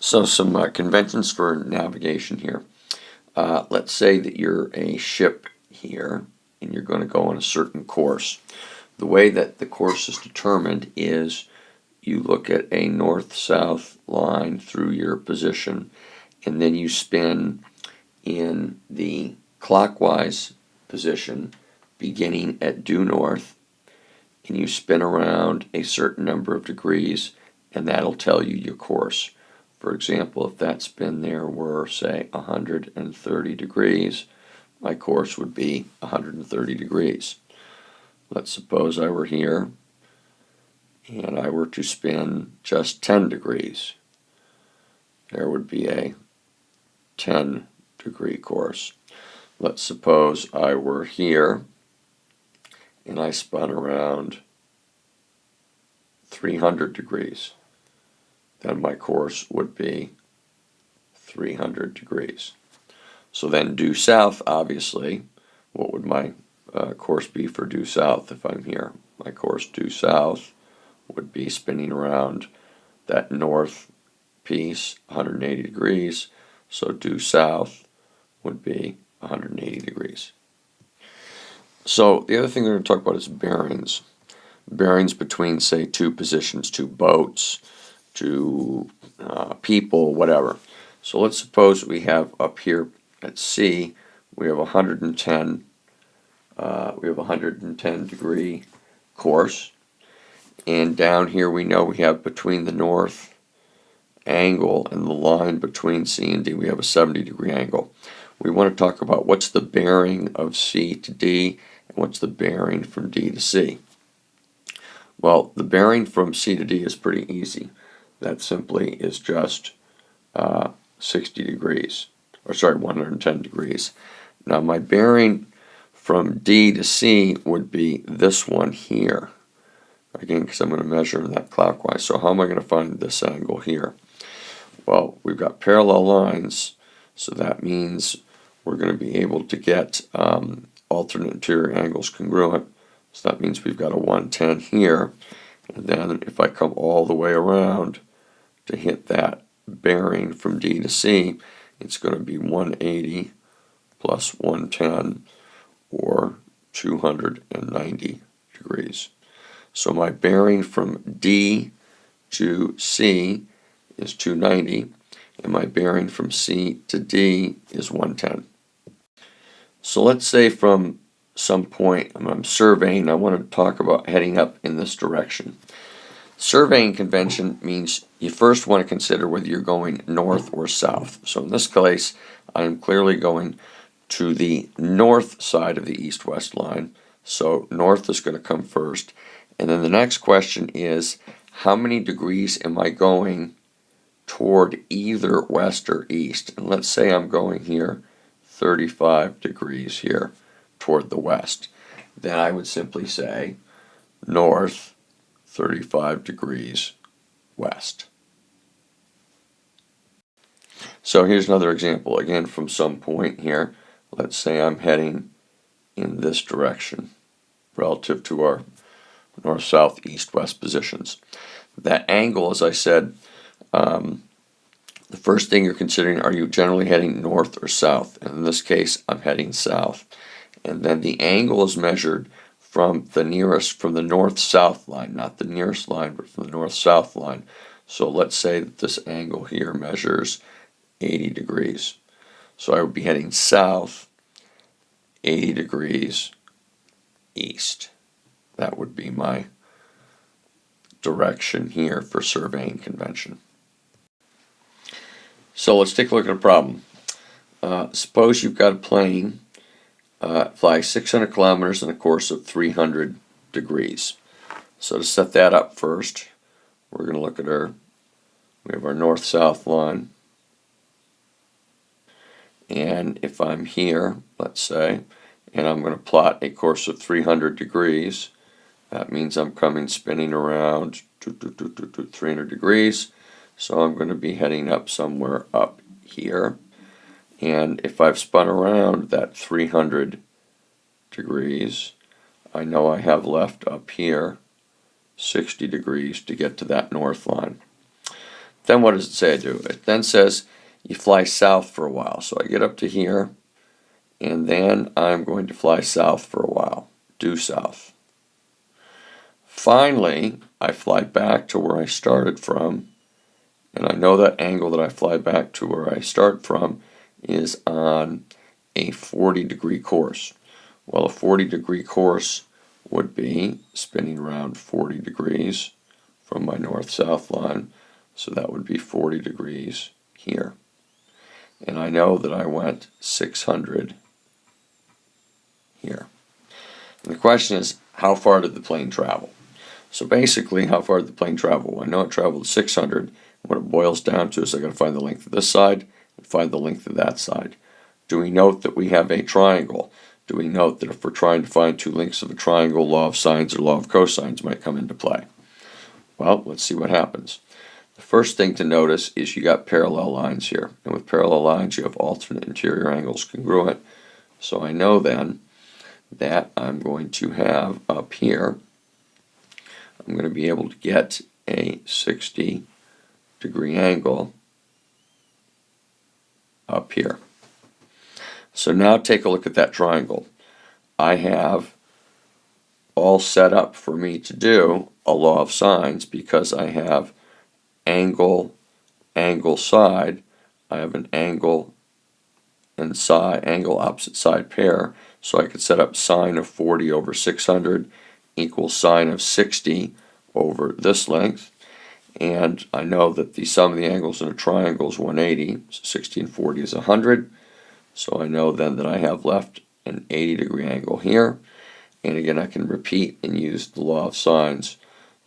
So some conventions for navigation here. Let's say that you're a ship here and you're going to go on a certain course. The way that the course is determined is you look at a north-south line through your position, and then you spin in the clockwise position beginning at due north, and you spin around a certain number of degrees, and that'll tell you your course. For example, if that spin there were, say, 130 degrees, my course would be 130 degrees. Let's suppose I were here and I were to spin just 10 degrees. There would be a 10-degree course. Let's suppose I were here and I spun around 300 degrees. Then my course would be 300 degrees. So then due south, obviously, what would my course be for due south if I'm here? My course due south would be spinning around that north piece 180 degrees, so due south would be 180 degrees. So the other thing we're going to talk about is bearings. Bearings between, say, two positions, two boats, two people, whatever. So let's suppose we have up here at C, we have 110 degree course, and down here we know we have between the north angle and the line between C and D, we have a 70-degree angle. We want to talk about what's the bearing of C to D and what's the bearing from D to C. Well, the bearing from C to D is pretty easy. That simply is just 60 degrees, or sorry, 110 degrees. Now my bearing from D to C would be this one here. Again, because I'm going to measure that clockwise. So how am I going to find this angle here? Well, we've got parallel lines, so that means we're going to be able to get alternate interior angles congruent. So that means we've got a 110 here. And then if I come all the way around to hit that bearing from D to C, it's going to be 180 plus 110, or 290 degrees. So my bearing from D to C is 290, and my bearing from C to D is 110. So let's say from some point I'm surveying, I want to talk about heading up in this direction. Surveying convention means you first want to consider whether you're going north or south. So in this case, I am clearly going to the north side of the east-west line. So north is going to come first. And then the next question is, how many degrees am I going toward either west or east? And let's say I'm going here 35 degrees here toward the west. Then I would simply say north 35 degrees west. So here's another example, again from some point here. Let's say I'm heading in this direction relative to our north, south, east, west positions. That angle, as I said, the first thing you're considering, are you generally heading north or south? And in this case, I'm heading south. And then the angle is measured from the north-south line, not the nearest line, but from the north-south line. So let's say that this angle here measures 80 degrees. So I would be heading south 80 degrees east. That would be my direction here for surveying convention. So let's take a look at a problem. Suppose you've got a plane fly 600 kilometers in a course of 300 degrees. So to set that up first, we're going to look at we have our north-south line. And if I'm here, let's say, and I'm going to plot a course of 300 degrees, that means I'm spinning around 300 degrees. So I'm going to be heading up somewhere up here. And if I've spun around that 300 degrees, I know I have left up here 60 degrees to get to that north line. Then what does it say I do? It then says you fly south for a while. So I get up to here, and then I'm going to fly south for a while, due south. Finally, I fly back to where I started from, and I know that angle that I fly back to where I start from is on a 40-degree course. Well, a 40-degree course would be spinning around 40 degrees from my north-south line, so that would be 40 degrees here. And I know that I went 600 here. And the question is, how far did the plane travel? So basically, how far did the plane travel? I know it traveled 600. What it boils down to is I got to find the length of this side and find the length of that side. Do we note that we have a triangle? Do we note that if we're trying to find two lengths of a triangle, law of sines or law of cosines might come into play? Well, let's see what happens. The first thing to notice is you got parallel lines here. And with parallel lines, you have alternate interior angles congruent. So I know then that I'm going to have up here, I'm going to be able to get a 60-degree angle up here. So now take a look at that triangle. I have all set up for me to do a law of sines because I have angle, angle, side. I have an angle and side, angle opposite side pair. So I could set up sine of 40 over 600 equals sine of 60 over this length. And I know that the sum of the angles in a triangle is 180. So 60 and 40 is 100. So I know then that I have left an 80-degree angle here. And again, I can repeat and use the law of sines.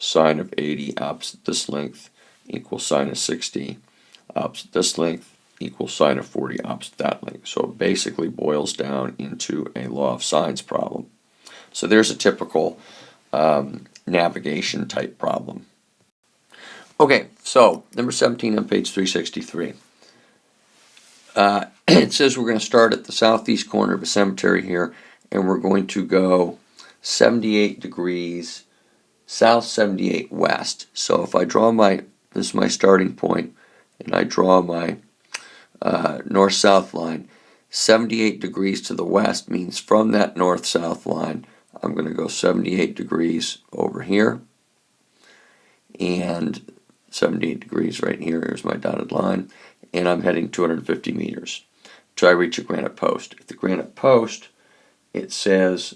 Sine of 80 opposite this length equals sine of 60 opposite this length equals sine of 40 opposite that length. So it basically boils down into a law of sines problem. So there's a typical navigation type problem. Okay, so number 17 on page 363. It says we're going to start at the southeast corner of a cemetery here, and we're going to go 78 degrees south, 78 west. So if I draw this is my starting point, and I draw my north-south line, 78 degrees to the west means from that north-south line, I'm going to go 78 degrees over here, and 78 degrees right here. Here's my dotted line, and I'm heading 250 meters till I reach a granite post. At the granite post, it says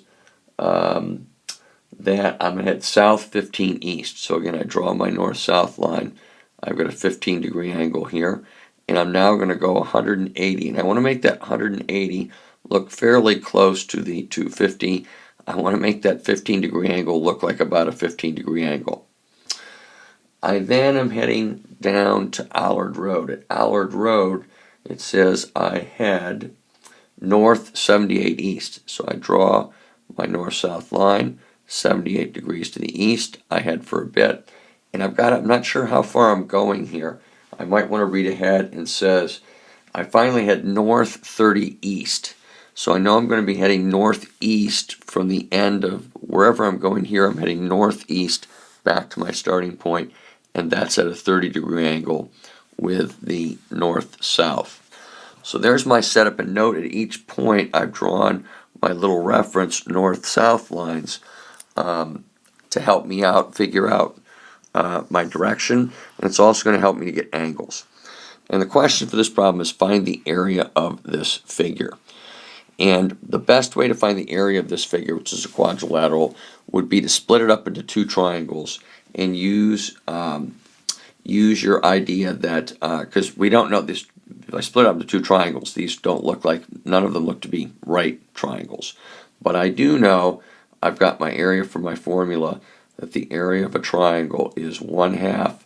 that I'm going to head south 15 east. So again, I draw my north-south line. I've got a 15-degree angle here, and I'm now going to go 180. And I want to make that 180 look fairly close to the 250. I want to make that 15-degree angle look like about a 15-degree angle. I then am heading down to Allard Road. At Allard Road, it says I head north 78 east. So I draw my north-south line, 78 degrees to the east. I head for a bit, and I'm not sure how far I'm going here. I might want to read ahead, and says I finally head north 30 east. So I know I'm going to be heading northeast from the end of wherever I'm going here. I'm heading northeast back to my starting point, and that's at a 30-degree angle with the north-south. So there's my setup, and note at each point I've drawn my little reference north-south lines to help me out, figure out my direction, and it's also going to help me to get angles. And the question for this problem is find the area of this figure. And the best way to find the area of this figure, which is a quadrilateral, would be to split it up into two triangles and use your idea that, because we don't know this, if I split up into two triangles, these don't look like, none of them look to be right triangles. But I do know I've got my area for my formula, that the area of a triangle is 1/2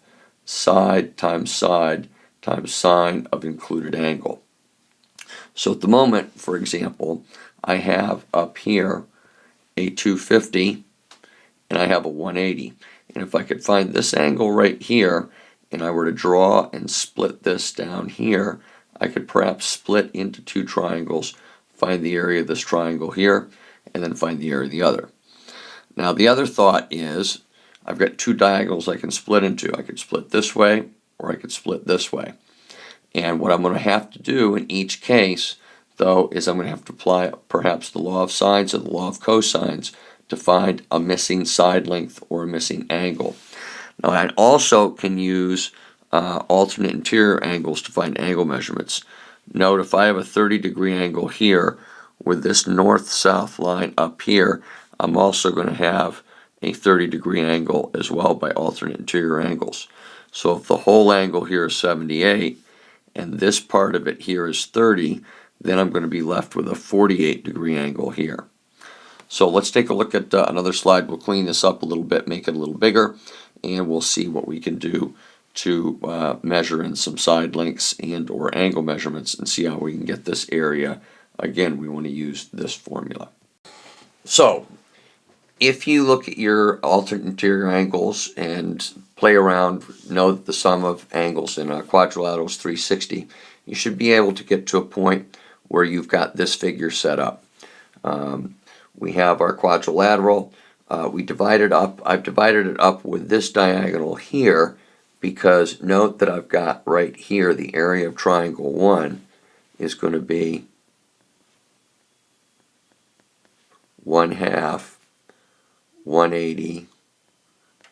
side times sine of included angle. So at the moment, for example, I have up here a 250 and I have a 180. And if I could find this angle right here, and I were to draw and split this down here, I could perhaps split into two triangles, find the area of this triangle here, and then find the area of the other. Now the other thought is, I've got two diagonals I can split into. I could split this way or I could split this way. And what I'm going to have to do in each case, though, is I'm going to have to apply perhaps the law of sines and the law of cosines to find a missing side length or a missing angle. Now, I also can use alternate interior angles to find angle measurements. Note if I have a 30-degree angle here with this north-south line up here, I'm also going to have a 30-degree angle as well by alternate interior angles. So if the whole angle here is 78 and this part of it here is 30, then I'm going to be left with a 48-degree angle here. So let's take a look at another slide. We'll clean this up a little bit, make it a little bigger, and we'll see what we can do to measure in some side lengths and or angle measurements and see how we can get this area. Again, we want to use this formula. So if you look at your alternate interior angles and play around, know that the sum of angles in a quadrilateral is 360, you should be able to get to a point where you've got this figure set up. We have our quadrilateral. We divide it up. I've divided it up with this diagonal here because note that I've got right here the area of triangle 1 is going to be 1/2 180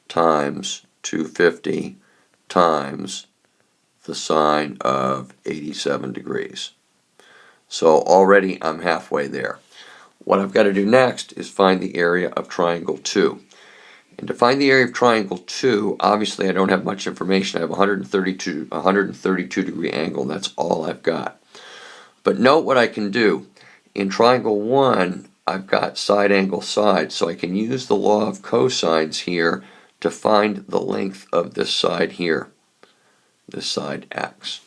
times 250 times the sine of 87 degrees. So already I'm halfway there. What I've got to do next is find the area of triangle 2. And to find the area of triangle 2, obviously I don't have much information. I have a 132 degree angle, and that's all I've got. But note what I can do. In triangle 1, I've got side angle side, so I can use the law of cosines here to find the length of this side here, this side x.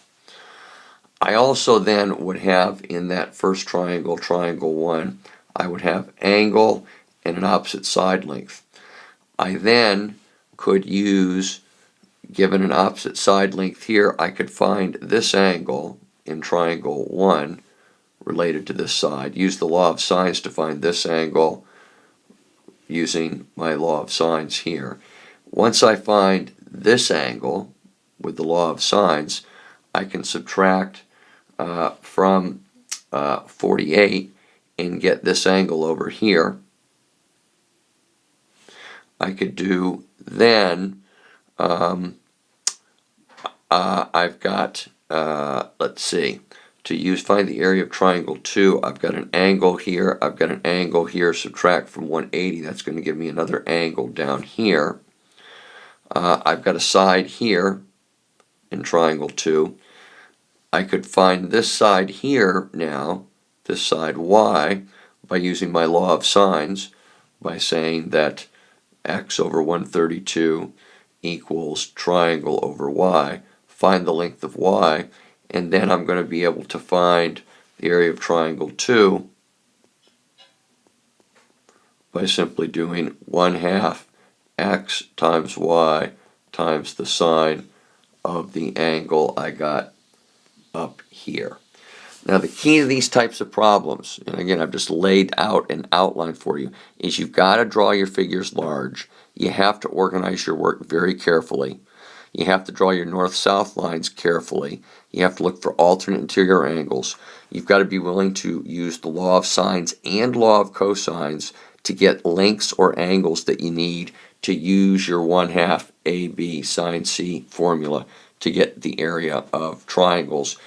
I also then would have in that first triangle, triangle 1, I would have angle and an opposite side length. I then could use, given an opposite side length here, I could find this angle in triangle 1 related to this side. Use the law of sines to find this angle using my law of sines here. Once I find this angle with the law of sines, I can subtract from 48 and get this angle over here. I could do then, I've got, let's see, to find the area of triangle 2, I've got an angle here, I've got an angle here, subtract from 180, that's going to give me another angle down here. I've got a side here in triangle 2. I could find this side here now, this side y, by using my law of sines, by saying that x over 132 equals triangle over y. Find the length of y, and then I'm going to be able to find the area of triangle 2 by simply doing 1/2 x times y times the sine of the angle I got up here. Now the key to these types of problems, and again I've just laid out an outline for you, is you've got to draw your figures large. You have to organize your work very carefully. You have to draw your north-south lines carefully. You have to look for alternate interior angles. You've got to be willing to use the law of sines and law of cosines to get lengths or angles that you need to use your 1/2 AB sine C formula to get the area of triangles.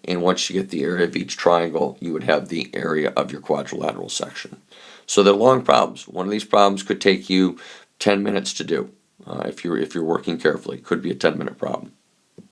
And once you get the area of each triangle, you would have the area of your quadrilateral section. So they're long problems. One of these problems could take you 10 minutes to do if you're working carefully. It could be a 10-minute problem.